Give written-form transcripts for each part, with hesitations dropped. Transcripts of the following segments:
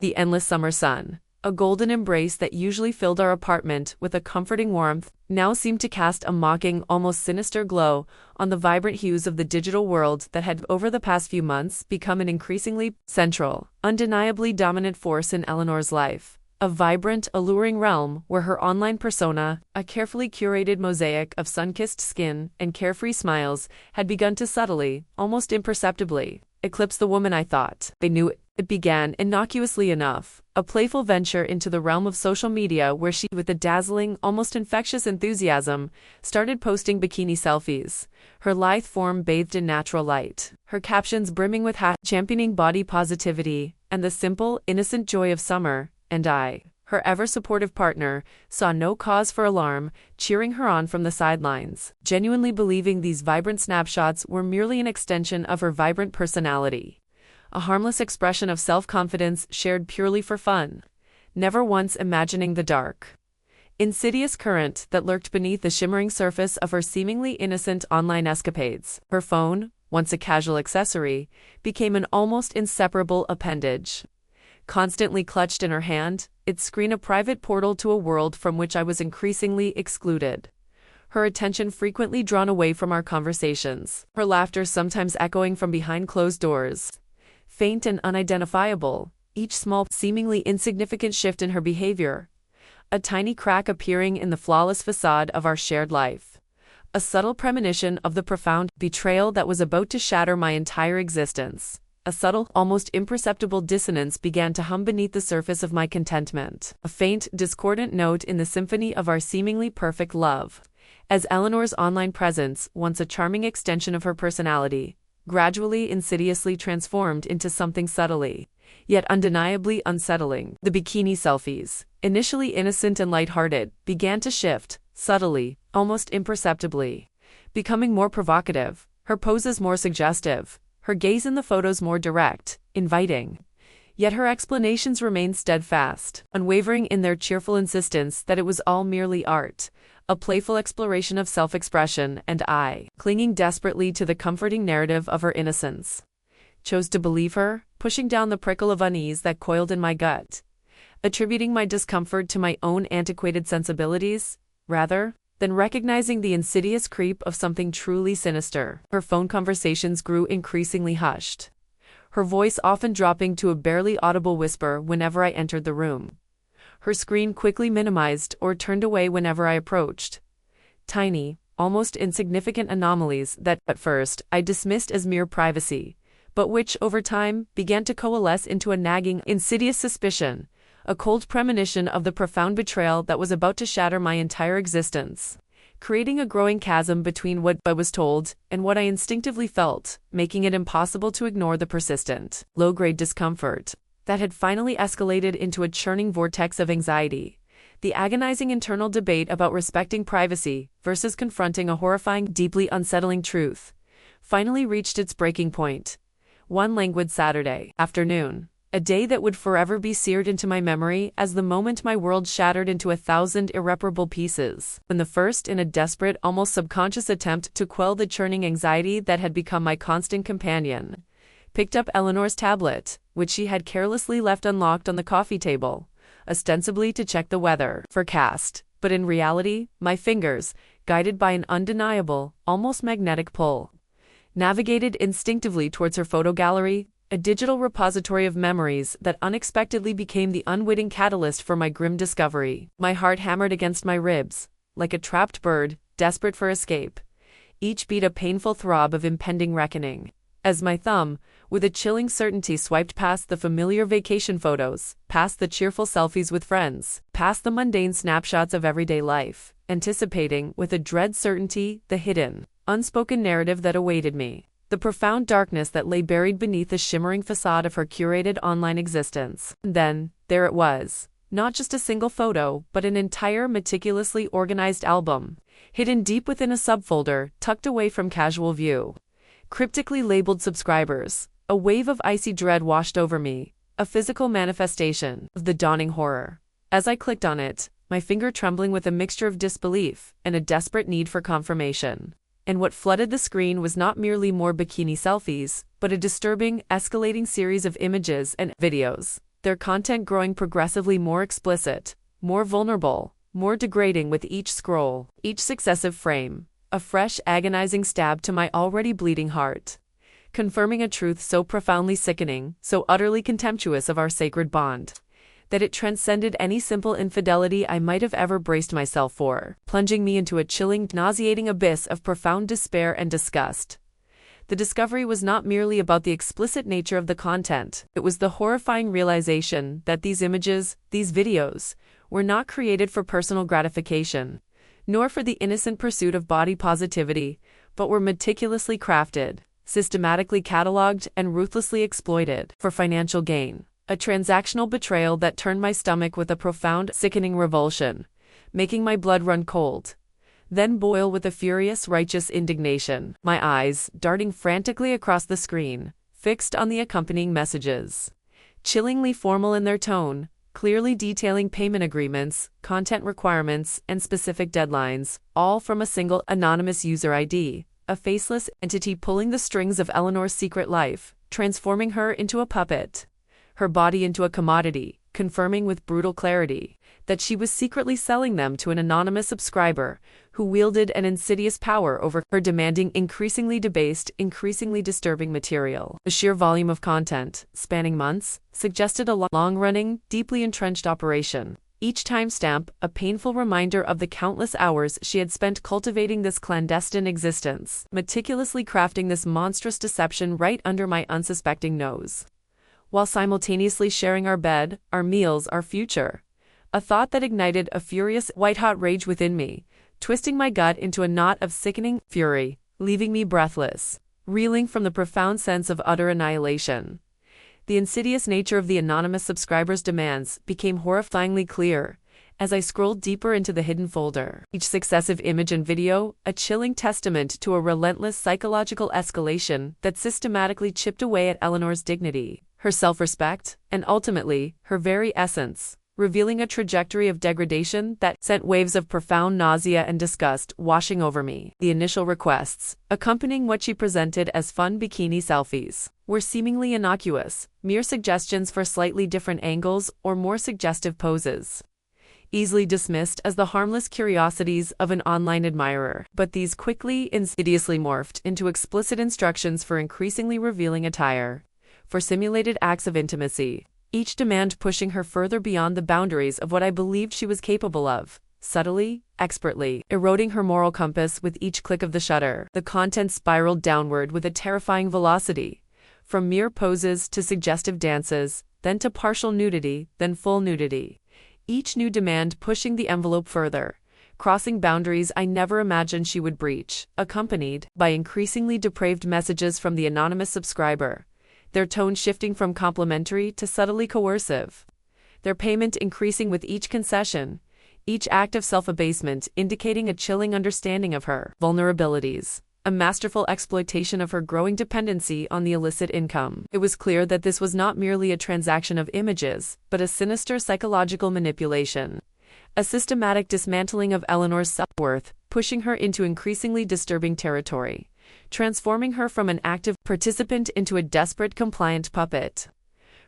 The endless summer sun, a golden embrace that usually filled our apartment with a comforting warmth, now seemed to cast a mocking, almost sinister glow on the vibrant hues of the digital world that had, over the past few months, become an increasingly central, undeniably dominant force in Eleanor's life. A vibrant, alluring realm where her online persona, a carefully curated mosaic of sun-kissed skin and carefree smiles, had begun to subtly, almost imperceptibly, eclipse the woman I thought I knew. It began innocuously enough, a playful venture into the realm of social media where she, with a dazzling, almost infectious enthusiasm, started posting bikini selfies, her lithe form bathed in natural light, her captions brimming with championing body positivity and the simple, innocent joy of summer. And I, her ever-supportive partner, saw no cause for alarm, cheering her on from the sidelines, genuinely believing these vibrant snapshots were merely an extension of her vibrant personality. A harmless expression of self-confidence shared purely for fun, never once imagining the dark, insidious current that lurked beneath the shimmering surface of her seemingly innocent online escapades. Her phone, once a casual accessory, became an almost inseparable appendage. Constantly clutched in her hand, its screen a private portal to a world from which I was increasingly excluded. Her attention frequently drawn away from our conversations, her laughter sometimes echoing from behind closed doors. Faint and unidentifiable, each small, seemingly insignificant shift in her behavior, a tiny crack appearing in the flawless facade of our shared life. A subtle premonition of the profound betrayal that was about to shatter my entire existence. A subtle, almost imperceptible dissonance began to hum beneath the surface of my contentment. A faint, discordant note in the symphony of our seemingly perfect love. As Eleanor's online presence, once a charming extension of her personality, gradually insidiously transformed into something subtly, yet undeniably unsettling. The bikini selfies, initially innocent and lighthearted, began to shift, subtly, almost imperceptibly, becoming more provocative, her poses more suggestive, her gaze in the photos more direct, inviting. Yet her explanations remained steadfast, unwavering in their cheerful insistence that it was all merely art, a playful exploration of self-expression, and I, clinging desperately to the comforting narrative of her innocence, chose to believe her, pushing down the prickle of unease that coiled in my gut, attributing my discomfort to my own antiquated sensibilities, rather than recognizing the insidious creep of something truly sinister. Her phone conversations grew increasingly hushed, her voice often dropping to a barely audible whisper whenever I entered the room. Her screen quickly minimized or turned away whenever I approached. Tiny, almost insignificant anomalies that, at first, I dismissed as mere privacy, but which, over time, began to coalesce into a nagging, insidious suspicion, a cold premonition of the profound betrayal that was about to shatter my entire existence, creating a growing chasm between what I was told and what I instinctively felt, making it impossible to ignore the persistent, low-grade discomfort that had finally escalated into a churning vortex of anxiety. The agonizing internal debate about respecting privacy versus confronting a horrifying, deeply unsettling truth finally reached its breaking point. One languid Saturday afternoon, a day that would forever be seared into my memory as the moment my world shattered into 1,000 irreparable pieces, when the first in a desperate, almost subconscious attempt to quell the churning anxiety that had become my constant companion, picked up Eleanor's tablet, which she had carelessly left unlocked on the coffee table, ostensibly to check the weather forecast, but in reality, my fingers, guided by an undeniable, almost magnetic pull, navigated instinctively towards her photo gallery, a digital repository of memories that unexpectedly became the unwitting catalyst for my grim discovery. My heart hammered against my ribs, like a trapped bird, desperate for escape, each beat a painful throb of impending reckoning. As my thumb, with a chilling certainty, swiped past the familiar vacation photos, past the cheerful selfies with friends, past the mundane snapshots of everyday life, anticipating, with a dread certainty, the hidden, unspoken narrative that awaited me, the profound darkness that lay buried beneath the shimmering facade of her curated online existence. And then, there it was, not just a single photo, but an entire meticulously organized album, hidden deep within a subfolder, tucked away from casual view. Cryptically labeled subscribers, a wave of icy dread washed over me, a physical manifestation of the dawning horror. As I clicked on it, my finger trembling with a mixture of disbelief and a desperate need for confirmation. And what flooded the screen was not merely more bikini selfies, but a disturbing, escalating series of images and videos their content growing progressively more explicit, more vulnerable, more degrading with each scroll, each successive frame, a fresh, agonizing stab to my already bleeding heart, confirming a truth so profoundly sickening, so utterly contemptuous of our sacred bond, that it transcended any simple infidelity I might have ever braced myself for, plunging me into a chilling, nauseating abyss of profound despair and disgust. The discovery was not merely about the explicit nature of the content, it was the horrifying realization that these images, these videos, were not created for personal gratification, nor for the innocent pursuit of body positivity, but were meticulously crafted, systematically catalogued, and ruthlessly exploited for financial gain. A transactional betrayal that turned my stomach with a profound, sickening revulsion, making my blood run cold, then boil with a furious, righteous indignation, my eyes darting frantically across the screen, fixed on the accompanying messages. Chillingly formal in their tone, clearly detailing payment agreements, content requirements, and specific deadlines, all from a single anonymous user ID, a faceless entity pulling the strings of Eleanor's secret life, transforming her into a puppet, her body into a commodity, confirming with brutal clarity that she was secretly selling them to an anonymous subscriber who wielded an insidious power over her, demanding increasingly debased, increasingly disturbing material. The sheer volume of content, spanning months, suggested a long-running, deeply entrenched operation. Each timestamp, a painful reminder of the countless hours she had spent cultivating this clandestine existence, meticulously crafting this monstrous deception right under my unsuspecting nose, while simultaneously sharing our bed, our meals, our future. A thought that ignited a furious, white-hot rage within me, twisting my gut into a knot of sickening fury, leaving me breathless, reeling from the profound sense of utter annihilation. The insidious nature of the anonymous subscriber's demands became horrifyingly clear as I scrolled deeper into the hidden folder. Each successive image and video, a chilling testament to a relentless psychological escalation that systematically chipped away at Eleanor's dignity, her self-respect, and ultimately, her very essence, revealing a trajectory of degradation that sent waves of profound nausea and disgust washing over me. The initial requests, accompanying what she presented as fun bikini selfies, were seemingly innocuous, mere suggestions for slightly different angles or more suggestive poses, easily dismissed as the harmless curiosities of an online admirer. But these quickly, insidiously morphed into explicit instructions for increasingly revealing attire, for simulated acts of intimacy, each demand pushing her further beyond the boundaries of what I believed she was capable of, subtly, expertly, eroding her moral compass with each click of the shutter. The content spiraled downward with a terrifying velocity, from mere poses to suggestive dances, then to partial nudity, then full nudity. Each new demand pushing the envelope further, crossing boundaries I never imagined she would breach, accompanied by increasingly depraved messages from the anonymous subscriber, their tone shifting from complimentary to subtly coercive, their payment increasing with each concession, each act of self-abasement indicating a chilling understanding of her vulnerabilities, a masterful exploitation of her growing dependency on the illicit income. It was clear that this was not merely a transaction of images, but a sinister psychological manipulation, a systematic dismantling of Eleanor's self-worth, pushing her into increasingly disturbing territory, transforming her from an active participant into a desperate compliant puppet.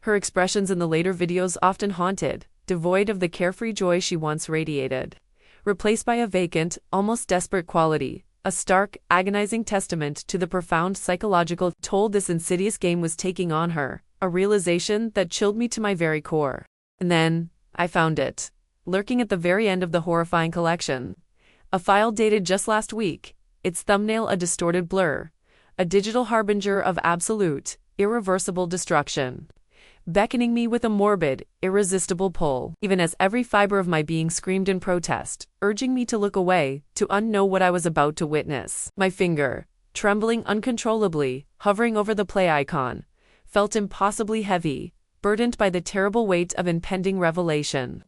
Her expressions in the later videos often haunted, devoid of the carefree joy she once radiated, replaced by a vacant, almost desperate quality, a stark, agonizing testament to the profound psychological toll this insidious game was taking on her, a realization that chilled me to my very core. And then, I found it, lurking at the very end of the horrifying collection. A file dated just last week, its thumbnail a distorted blur, a digital harbinger of absolute, irreversible destruction, beckoning me with a morbid, irresistible pull, even as every fiber of my being screamed in protest, urging me to look away, to unknow what I was about to witness. My finger, trembling uncontrollably, hovering over the play icon, felt impossibly heavy, burdened by the terrible weight of impending revelation.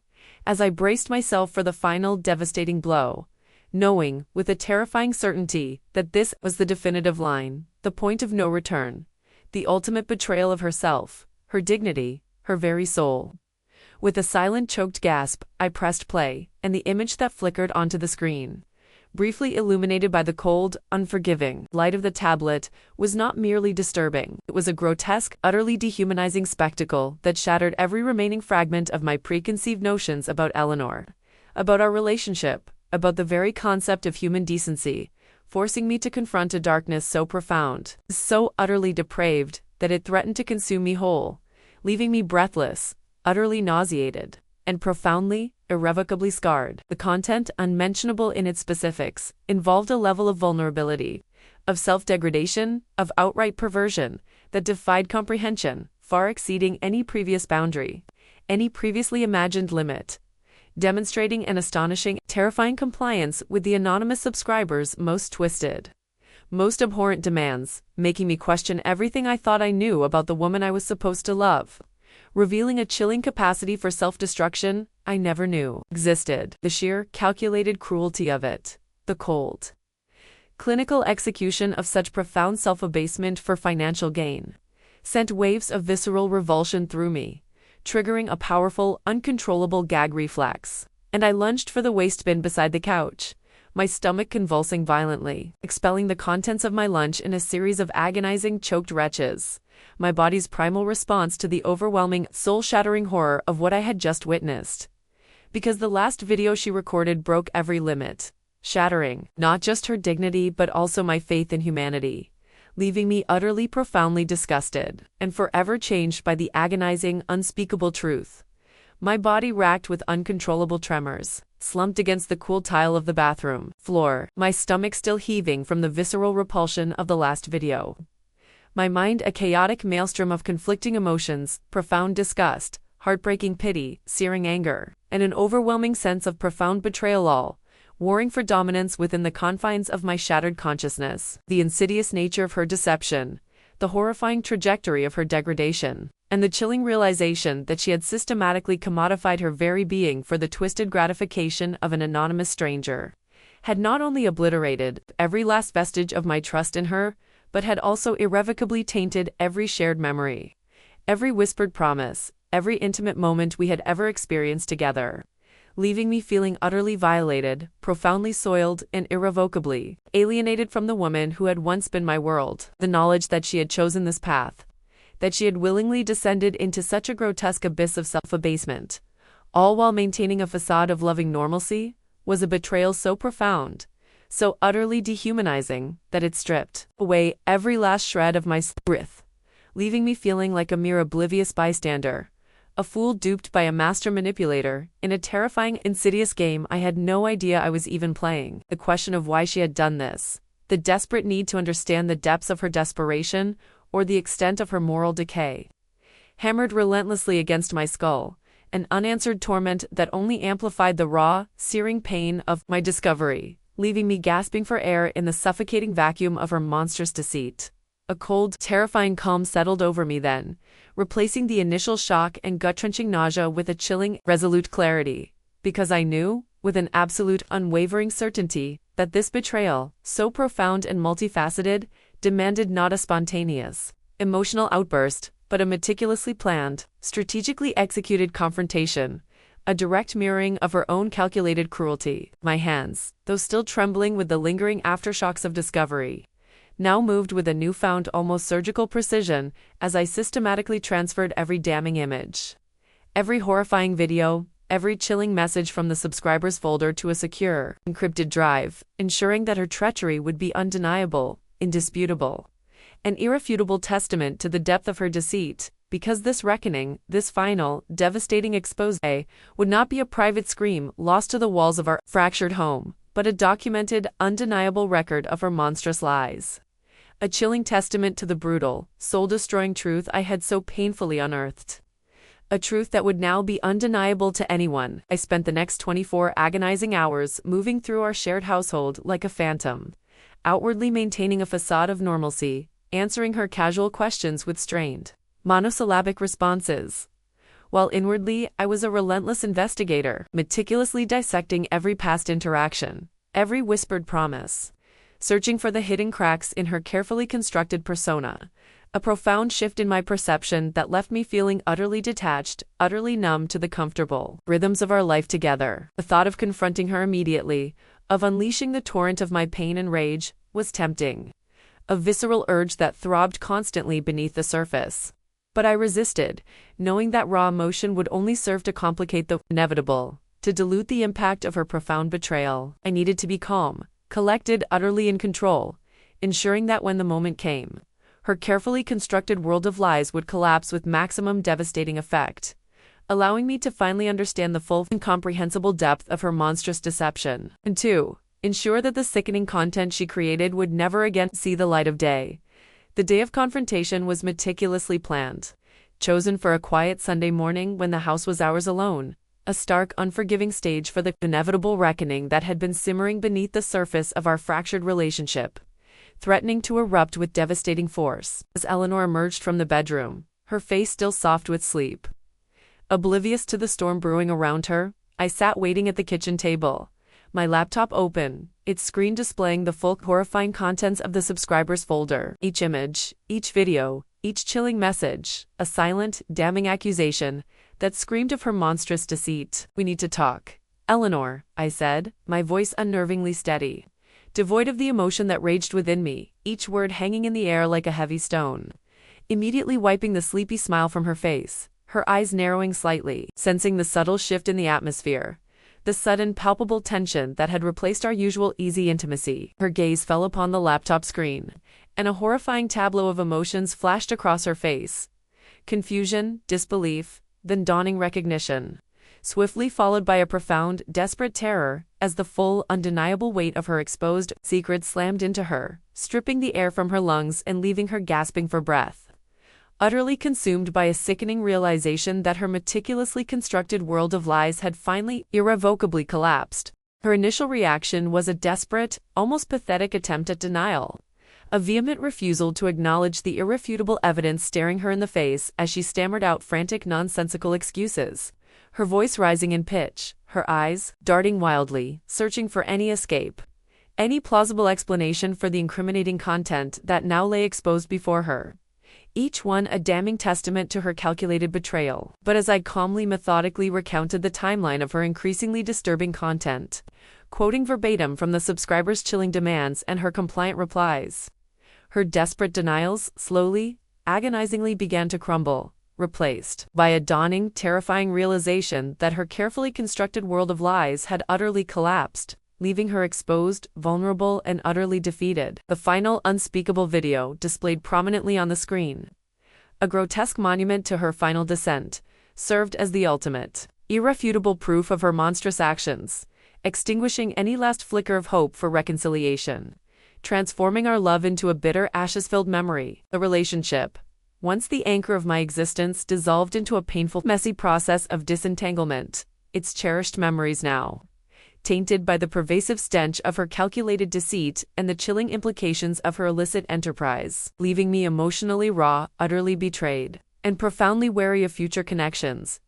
As I braced myself for the final devastating blow, knowing, with a terrifying certainty, that this was the definitive line, the point of no return, the ultimate betrayal of herself, her dignity, her very soul. With a silent choked gasp, I pressed play, and the image that flickered onto the screen, briefly illuminated by the cold, unforgiving light of the tablet, was not merely disturbing. It was a grotesque, utterly dehumanizing spectacle that shattered every remaining fragment of my preconceived notions about Eleanor, about our relationship, about the very concept of human decency, forcing me to confront a darkness so profound, so utterly depraved, that it threatened to consume me whole, leaving me breathless, utterly nauseated, and profoundly, irrevocably scarred. The content, unmentionable in its specifics, involved a level of vulnerability, of self-degradation, of outright perversion, that defied comprehension, far exceeding any previous boundary, any previously imagined limit, demonstrating an astonishing, terrifying compliance with the anonymous subscriber's most twisted, most abhorrent demands, making me question everything I thought I knew about the woman I was supposed to love, revealing a chilling capacity for self-destruction I never knew existed. The sheer, calculated cruelty of it, the cold, clinical execution of such profound self-abasement for financial gain, sent waves of visceral revulsion through me, triggering a powerful, uncontrollable gag reflex, and I lunged for the wastebin beside the couch, my stomach convulsing violently, expelling the contents of my lunch in a series of agonizing, choked retches, my body's primal response to the overwhelming, soul-shattering horror of what I had just witnessed. Because the last video she recorded broke every limit, shattering not just her dignity but also my faith in humanity, leaving me utterly, profoundly disgusted, and forever changed by the agonizing, unspeakable truth. My body racked with uncontrollable tremors, slumped against the cool tile of the bathroom floor, my stomach still heaving from the visceral repulsion of the last video. My mind a chaotic maelstrom of conflicting emotions, profound disgust, heartbreaking pity, searing anger, and an overwhelming sense of profound betrayal, all warring for dominance within the confines of my shattered consciousness. The insidious nature of her deception, the horrifying trajectory of her degradation, and the chilling realization that she had systematically commodified her very being for the twisted gratification of an anonymous stranger, had not only obliterated every last vestige of my trust in her, but had also irrevocably tainted every shared memory, every whispered promise, every intimate moment we had ever experienced together, leaving me feeling utterly violated, profoundly soiled, and irrevocably alienated from the woman who had once been my world. The knowledge that she had chosen this path, that she had willingly descended into such a grotesque abyss of self-abasement, all while maintaining a facade of loving normalcy, was a betrayal so profound, so utterly dehumanizing, that it stripped away every last shred of my spirit, leaving me feeling like a mere oblivious bystander, a fool duped by a master manipulator, in a terrifying, insidious game I had no idea I was even playing. The question of why she had done this, the desperate need to understand the depths of her desperation, or the extent of her moral decay, hammered relentlessly against my skull, an unanswered torment that only amplified the raw, searing pain of my discovery, leaving me gasping for air in the suffocating vacuum of her monstrous deceit. A cold, terrifying calm settled over me then, replacing the initial shock and gut-wrenching nausea with a chilling, resolute clarity, because I knew, with an absolute, unwavering certainty, that this betrayal, so profound and multifaceted, demanded not a spontaneous, emotional outburst, but a meticulously planned, strategically executed confrontation, a direct mirroring of her own calculated cruelty. My hands, though still trembling with the lingering aftershocks of discovery, now moved with a newfound, almost surgical precision as I systematically transferred every damning image, every horrifying video, every chilling message from the subscribers folder to a secure, encrypted drive, ensuring that her treachery would be undeniable, indisputable, an irrefutable testament to the depth of her deceit, because this reckoning, this final, devastating expose, would not be a private scream lost to the walls of our fractured home, but a documented, undeniable record of her monstrous lies. A chilling testament to the brutal, soul-destroying truth I had so painfully unearthed. A truth that would now be undeniable to anyone. I spent the next 24 agonizing hours moving through our shared household like a phantom, outwardly maintaining a facade of normalcy, answering her casual questions with strained, monosyllabic responses, while inwardly I was a relentless investigator, meticulously dissecting every past interaction, every whispered promise, searching for the hidden cracks in her carefully constructed persona, a profound shift in my perception that left me feeling utterly detached, utterly numb to the comfortable rhythms of our life together. The thought of confronting her immediately, of unleashing the torrent of my pain and rage, was tempting. A visceral urge that throbbed constantly beneath the surface. But I resisted, knowing that raw emotion would only serve to complicate the inevitable, to dilute the impact of her profound betrayal. I needed to be calm, collected, utterly in control, ensuring that when the moment came, her carefully constructed world of lies would collapse with maximum devastating effect, allowing me to finally understand the full, incomprehensible depth of her monstrous deception. And 2. Ensure that the sickening content she created would never again see the light of day. The day of confrontation was meticulously planned, chosen for a quiet Sunday morning when the house was ours alone, a stark, unforgiving stage for the inevitable reckoning that had been simmering beneath the surface of our fractured relationship, threatening to erupt with devastating force. As Eleanor emerged from the bedroom, her face still soft with sleep, oblivious to the storm brewing around her, I sat waiting at the kitchen table, my laptop open, its screen displaying the full, horrifying contents of the subscribers folder. Each image, each video, each chilling message, a silent, damning accusation that screamed of her monstrous deceit. "We need to talk, Eleanor," I said, my voice unnervingly steady, devoid of the emotion that raged within me, each word hanging in the air like a heavy stone. Immediately wiping the sleepy smile from her face, her eyes narrowing slightly, sensing the subtle shift in the atmosphere, the sudden palpable tension that had replaced our usual easy intimacy. Her gaze fell upon the laptop screen, and a horrifying tableau of emotions flashed across her face. Confusion, disbelief, then dawning recognition, swiftly followed by a profound, desperate terror, as the full, undeniable weight of her exposed secret slammed into her, stripping the air from her lungs and leaving her gasping for breath, utterly consumed by a sickening realization that her meticulously constructed world of lies had finally, irrevocably collapsed. Her initial reaction was a desperate, almost pathetic attempt at denial, a vehement refusal to acknowledge the irrefutable evidence staring her in the face as she stammered out frantic, nonsensical excuses, her voice rising in pitch, her eyes darting wildly, searching for any escape, any plausible explanation for the incriminating content that now lay exposed before her, each one a damning testament to her calculated betrayal. But as I calmly, methodically recounted the timeline of her increasingly disturbing content, quoting verbatim from the subscribers' chilling demands and her compliant replies, her desperate denials slowly, agonizingly began to crumble, replaced by a dawning, terrifying realization that her carefully constructed world of lies had utterly collapsed, leaving her exposed, vulnerable, and utterly defeated. The final, unspeakable video displayed prominently on the screen, a grotesque monument to her final descent, served as the ultimate, irrefutable proof of her monstrous actions, extinguishing any last flicker of hope for reconciliation, transforming our love into a bitter, ashes-filled memory. The relationship, once the anchor of my existence, dissolved into a painful, messy process of disentanglement, its cherished memories now tainted by the pervasive stench of her calculated deceit and the chilling implications of her illicit enterprise, leaving me emotionally raw, utterly betrayed, and profoundly wary of future connections,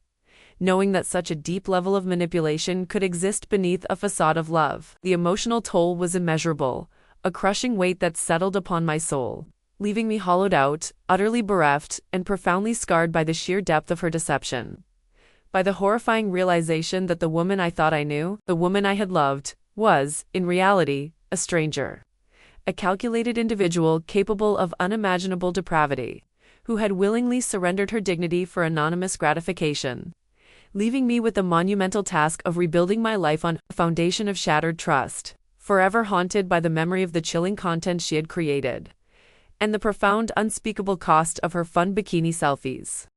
knowing that such a deep level of manipulation could exist beneath a facade of love. The emotional toll was immeasurable, a crushing weight that settled upon my soul, leaving me hollowed out, utterly bereft, and profoundly scarred by the sheer depth of her deception, by the horrifying realization that the woman I thought I knew, the woman I had loved, was, in reality, a stranger, a calculated individual capable of unimaginable depravity, who had willingly surrendered her dignity for anonymous gratification, leaving me with the monumental task of rebuilding my life on a foundation of shattered trust, forever haunted by the memory of the chilling content she had created, and the profound, unspeakable cost of her fun bikini selfies.